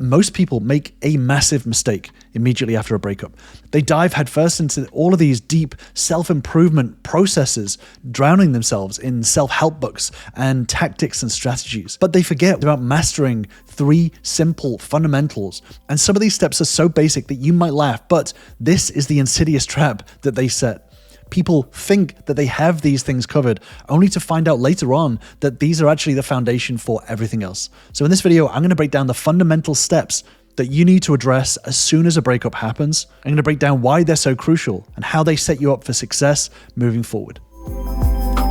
Most people make a massive mistake immediately after a breakup. They dive headfirst into all of these deep self-improvement processes, drowning themselves in self-help books and tactics and strategies. But they forget about mastering 3 simple fundamentals. And some of these steps are so basic that you might laugh, but this is the insidious trap that they set. People think that they have these things covered, only to find out later on that these are actually the foundation for everything else. So in this video, I'm going to break down the fundamental steps that you need to address as soon as a breakup happens. I'm going to break down why they're so crucial and how they set you up for success moving forward.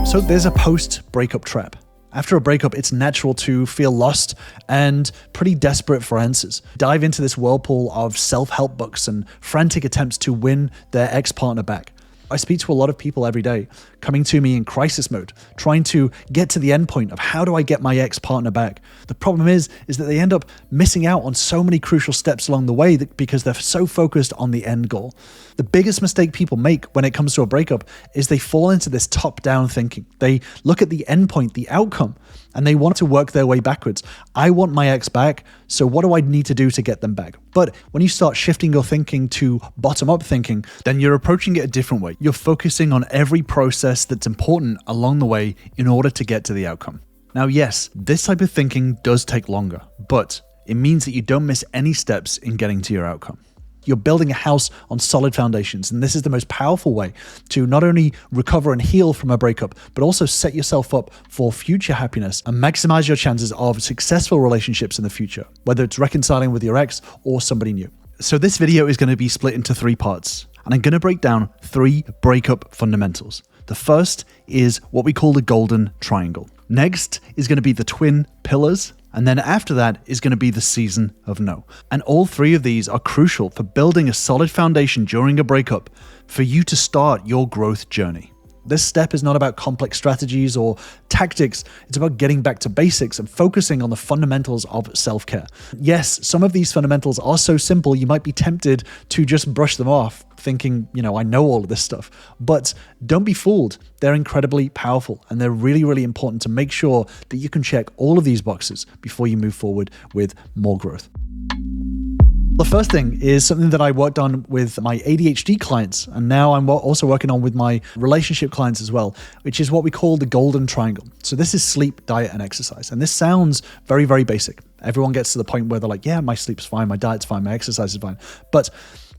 So there's a post-breakup trap. After a breakup, it's natural to feel lost and pretty desperate for answers. Dive into this whirlpool of self-help books and frantic attempts to win their ex-partner back. I speak to a lot of people every day coming to me in crisis mode, trying to get to the end point of how do I get my ex-partner back. The problem is that they end up missing out on so many crucial steps along the way because they're so focused on the end goal. The biggest mistake people make when it comes to a breakup is they fall into this top-down thinking. They look at the end point, the outcome, and they want to work their way backwards. I want my ex back, so what do I need to do to get them back? But when you start shifting your thinking to bottom-up thinking, then you're approaching it a different way. You're focusing on every process that's important along the way in order to get to the outcome. Now, yes, this type of thinking does take longer, but it means that you don't miss any steps in getting to your outcome. You're building a house on solid foundations, and this is the most powerful way to not only recover and heal from a breakup, but also set yourself up for future happiness and maximize your chances of successful relationships in the future, whether it's reconciling with your ex or somebody new. So this video is going to be split into 3 parts, and I'm going to break down 3 breakup fundamentals. The first is what we call the golden triangle. Next is going to be the twin pillars. And then after that is going to be the season of no. And all 3 of these are crucial for building a solid foundation during a breakup for you to start your growth journey. This step is not about complex strategies or tactics. It's about getting back to basics and focusing on the fundamentals of self-care. Yes, some of these fundamentals are so simple, you might be tempted to just brush them off, thinking, I know all of this stuff. But don't be fooled. They're incredibly powerful, and they're really, really important to make sure that you can check all of these boxes before you move forward with more growth. The first thing is something that I worked on with my ADHD clients, and now I'm also working on with my relationship clients as well, which is what we call the golden triangle. So this is sleep, diet, and exercise. And this sounds very, very basic. Everyone gets to the point where they're like, yeah, my sleep's fine, my diet's fine, my exercise is fine. But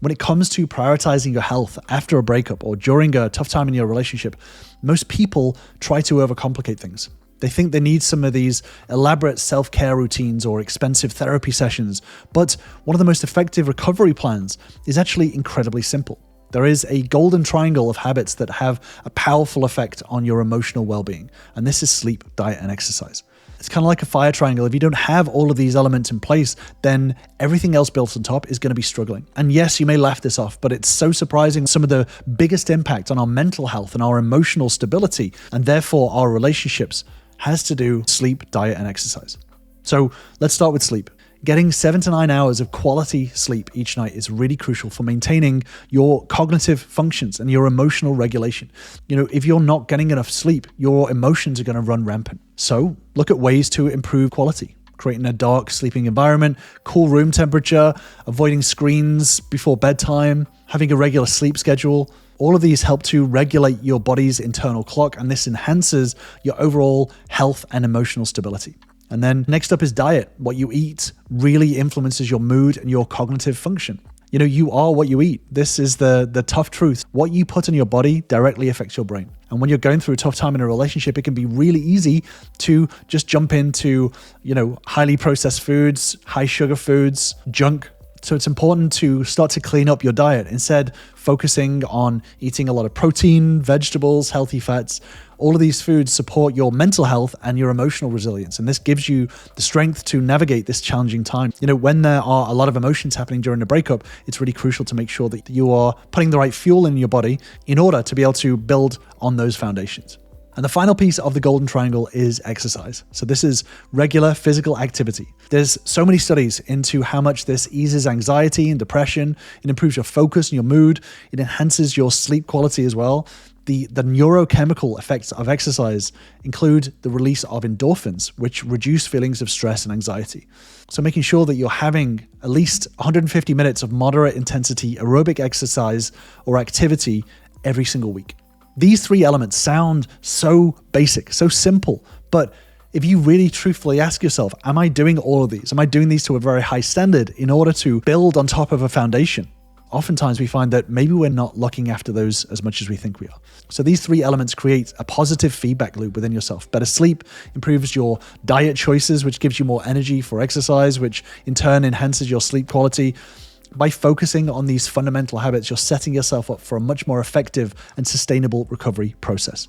when it comes to prioritizing your health after a breakup or during a tough time in your relationship, most people try to overcomplicate things. They think they need some of these elaborate self-care routines or expensive therapy sessions, but one of the most effective recovery plans is actually incredibly simple. There is a golden triangle of habits that have a powerful effect on your emotional well-being, and this is sleep, diet, and exercise. It's kind of like a fire triangle. If you don't have all of these elements in place, then everything else built on top is going to be struggling. And yes, you may laugh this off, but it's so surprising. Some of the biggest impact on our mental health and our emotional stability, and therefore our relationships, has to do with sleep, diet, and exercise. So let's start with sleep. Getting 7 to 9 hours of quality sleep each night is really crucial for maintaining your cognitive functions and your emotional regulation. If you're not getting enough sleep, your emotions are going to run rampant. So look at ways to improve quality. Creating a dark sleeping environment, cool room temperature, avoiding screens before bedtime, having a regular sleep schedule. All of these help to regulate your body's internal clock, and this enhances your overall health and emotional stability. And then next up is diet. What you eat really influences your mood and your cognitive function. You are what you eat. This is the tough truth. What you put in your body directly affects your brain. And when you're going through a tough time in a relationship, it can be really easy to just jump into, highly processed foods, high sugar foods, junk. So it's important to start to clean up your diet, instead focusing on eating a lot of protein, vegetables, healthy fats. All of these foods support your mental health and your emotional resilience, and this gives you the strength to navigate this challenging time. When there are a lot of emotions happening during a breakup, it's really crucial to make sure that you are putting the right fuel in your body in order to be able to build on those foundations. And the final piece of the golden triangle is exercise. So this is regular physical activity. There's so many studies into how much this eases anxiety and depression. It improves your focus and your mood. It enhances your sleep quality as well. The neurochemical effects of exercise include the release of endorphins, which reduce feelings of stress and anxiety. So making sure that you're having at least 150 minutes of moderate intensity aerobic exercise or activity every single week. These three elements sound so basic, so simple, but if you really truthfully ask yourself, am I doing all of these? Am I doing these to a very high standard in order to build on top of a foundation? Oftentimes we find that maybe we're not looking after those as much as we think we are. So these three elements create a positive feedback loop within yourself. Better sleep improves your diet choices, which gives you more energy for exercise, which in turn enhances your sleep quality. By focusing on these fundamental habits, you're setting yourself up for a much more effective and sustainable recovery process.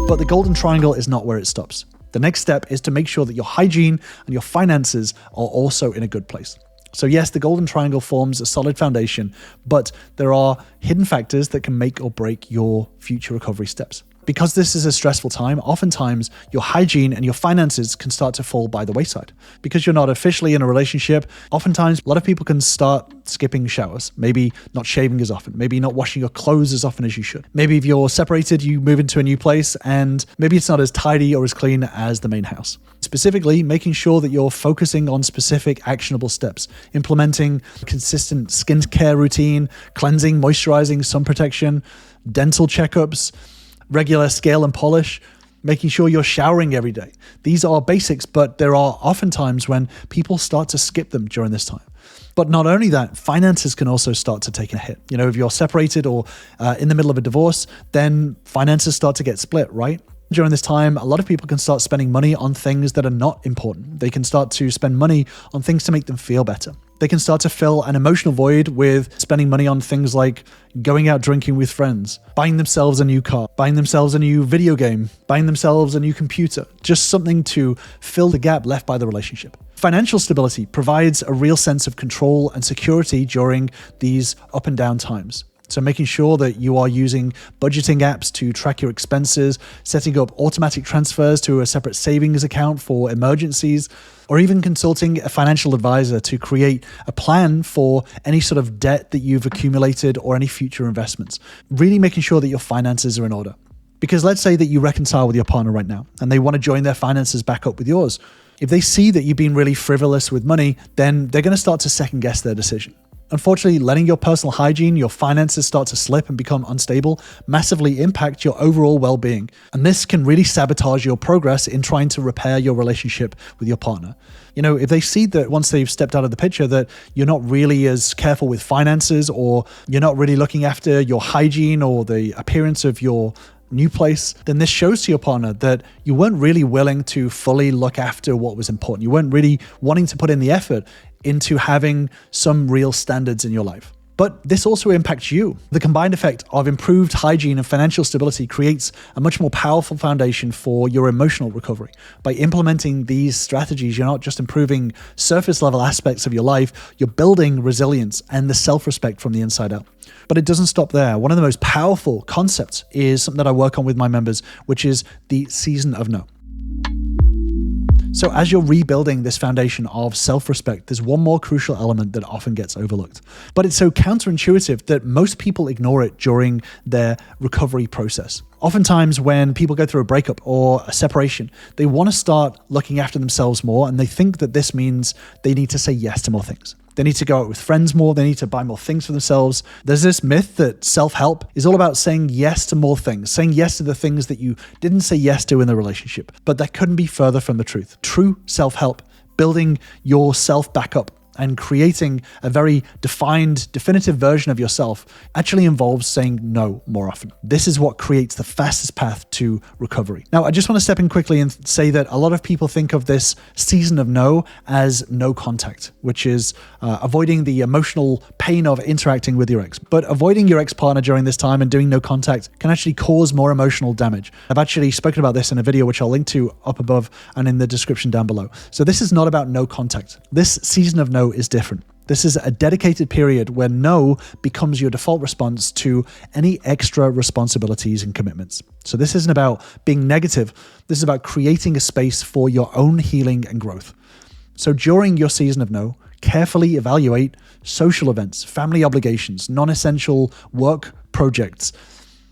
But the golden triangle is not where it stops. The next step is to make sure that your hygiene and your finances are also in a good place. So yes, the golden triangle forms a solid foundation, but there are hidden factors that can make or break your future recovery steps. Because this is a stressful time, oftentimes your hygiene and your finances can start to fall by the wayside. Because you're not officially in a relationship, oftentimes a lot of people can start skipping showers, maybe not shaving as often, maybe not washing your clothes as often as you should. Maybe if you're separated, you move into a new place and maybe it's not as tidy or as clean as the main house. Specifically, making sure that you're focusing on specific actionable steps, implementing consistent skincare routine, cleansing, moisturizing, sun protection, dental checkups, regular scale and polish, making sure you're showering every day. These are basics, but there are often times when people start to skip them during this time. But not only that, finances can also start to take a hit. You know, if you're separated or in the middle of a divorce, then finances start to get split, right? During this time, a lot of people can start spending money on things that are not important. They can start to spend money on things to make them feel better. They can start to fill an emotional void with spending money on things like going out drinking with friends, buying themselves a new car, buying themselves a new video game, buying themselves a new computer, just something to fill the gap left by the relationship. Financial stability provides a real sense of control and security during these up and down times. So making sure that you are using budgeting apps to track your expenses, setting up automatic transfers to a separate savings account for emergencies, or even consulting a financial advisor to create a plan for any sort of debt that you've accumulated or any future investments. Really making sure that your finances are in order. Because let's say that you reconcile with your partner right now and they want to join their finances back up with yours. If they see that you've been really frivolous with money, then they're going to start to second guess their decision. Unfortunately, letting your personal hygiene, your finances start to slip and become unstable massively impact your overall well-being. And this can really sabotage your progress in trying to repair your relationship with your partner. You know, if they see that once they've stepped out of the picture that you're not really as careful with finances, or you're not really looking after your hygiene or the appearance of your new place, then this shows to your partner that you weren't really willing to fully look after what was important. You weren't really wanting to put in the effort into having some real standards in your life. But this also impacts you. The combined effect of improved hygiene and financial stability creates a much more powerful foundation for your emotional recovery. By implementing these strategies, you're not just improving surface level aspects of your life, you're building resilience and the self-respect from the inside out. But it doesn't stop there. One of the most powerful concepts is something that I work on with my members, which is the season of no. So as you're rebuilding this foundation of self-respect, there's one more crucial element that often gets overlooked. But it's so counterintuitive that most people ignore it during their recovery process. Oftentimes when people go through a breakup or a separation, they want to start looking after themselves more, and they think that this means they need to say yes to more things. They need to go out with friends more. They need to buy more things for themselves. There's this myth that self-help is all about saying yes to more things, saying yes to the things that you didn't say yes to in the relationship. But that couldn't be further from the truth. True self-help, building yourself back up and creating a very defined, definitive version of yourself actually involves saying no more often. This is what creates the fastest path to recovery. Now, I just want to step in quickly and say that a lot of people think of this season of no as no contact, which is avoiding the emotional pain of interacting with your ex. But avoiding your ex-partner during this time and doing no contact can actually cause more emotional damage. I've actually spoken about this in a video, which I'll link to up above and in the description down below. So this is not about no contact. This season of no is different. This is a dedicated period where no becomes your default response to any extra responsibilities and commitments. So this isn't about being negative. This is about creating a space for your own healing and growth. So during your season of no, carefully evaluate social events, family obligations, non-essential work projects,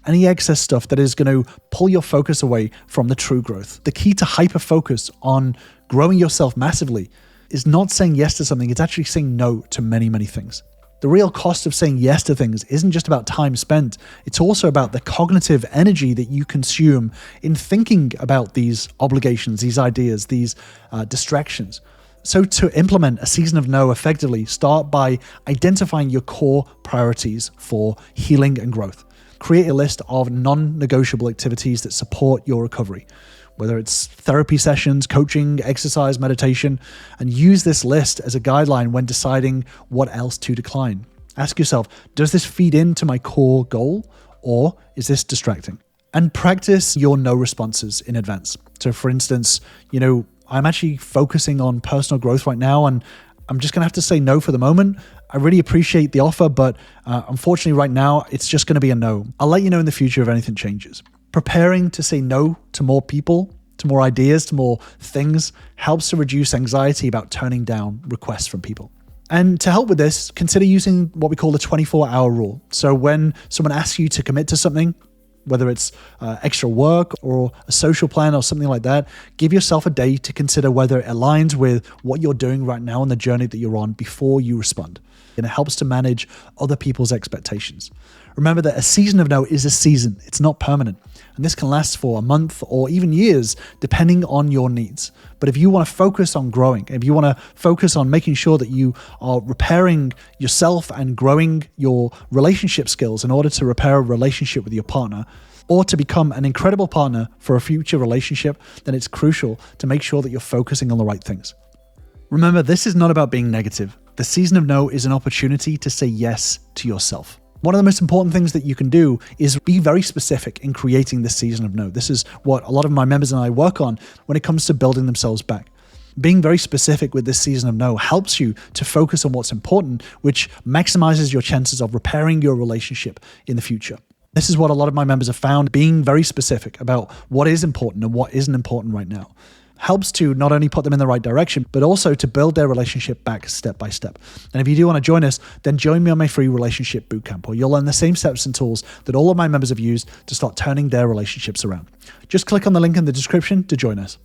any excess stuff that is going to pull your focus away from the true growth. The key to hyper-focus on growing yourself massively is not saying yes to something, it's actually saying no to many, many things. The real cost of saying yes to things isn't just about time spent, it's also about the cognitive energy that you consume in thinking about these obligations, these ideas, these distractions. So to implement a season of no effectively, start by identifying your core priorities for healing and growth. Create a list of non-negotiable activities that support your recovery, whether it's therapy sessions, coaching, exercise, meditation, and use this list as a guideline when deciding what else to decline. Ask yourself, does this feed into my core goal, or is this distracting? And practice your no responses in advance. So for instance, I'm actually focusing on personal growth right now, and I'm just going to have to say no for the moment. I really appreciate the offer, but unfortunately right now, it's just going to be a no. I'll let you know in the future if anything changes. Preparing to say no to more people, to more ideas, to more things helps to reduce anxiety about turning down requests from people. And to help with this, consider using what we call the 24-hour rule. So when someone asks you to commit to something, whether it's extra work or a social plan or something like that, give yourself a day to consider whether it aligns with what you're doing right now on the journey that you're on before you respond. And it helps to manage other people's expectations. Remember that a season of no is a season, it's not permanent. And this can last for a month or even years, depending on your needs. But if you want to focus on growing, if you want to focus on making sure that you are repairing yourself and growing your relationship skills in order to repair a relationship with your partner, or to become an incredible partner for a future relationship, then it's crucial to make sure that you're focusing on the right things. Remember, this is not about being negative. The season of no is an opportunity to say yes to yourself. One of the most important things that you can do is be very specific in creating this season of no. This is what a lot of my members and I work on when it comes to building themselves back. Being very specific with this season of no helps you to focus on what's important, which maximizes your chances of repairing your relationship in the future. This is what a lot of my members have found. Being very specific about what is important and what isn't important right now helps to not only put them in the right direction, but also to build their relationship back step by step. And if you do want to join us, then join me on my free relationship bootcamp, where you'll learn the same steps and tools that all of my members have used to start turning their relationships around. Just click on the link in the description to join us.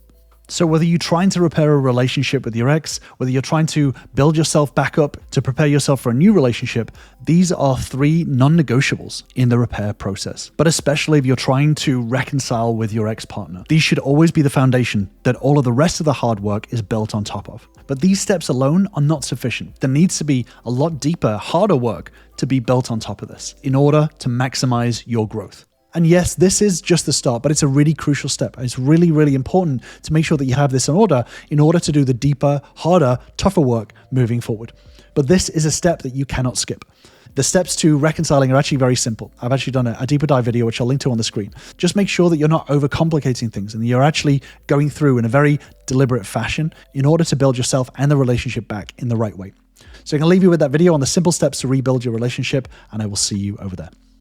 So whether you're trying to repair a relationship with your ex, whether you're trying to build yourself back up to prepare yourself for a new relationship, these are 3 non-negotiables in the repair process. But especially if you're trying to reconcile with your ex-partner, these should always be the foundation that all of the rest of the hard work is built on top of. But these steps alone are not sufficient. There needs to be a lot deeper, harder work to be built on top of this in order to maximize your growth. And yes, this is just the start, but it's a really crucial step. It's really, really important to make sure that you have this in order to do the deeper, harder, tougher work moving forward. But this is a step that you cannot skip. The steps to reconciling are actually very simple. I've actually done a deeper dive video, which I'll link to on the screen. Just make sure that you're not overcomplicating things and you're actually going through in a very deliberate fashion in order to build yourself and the relationship back in the right way. So I can leave you with that video on the simple steps to rebuild your relationship, and I will see you over there.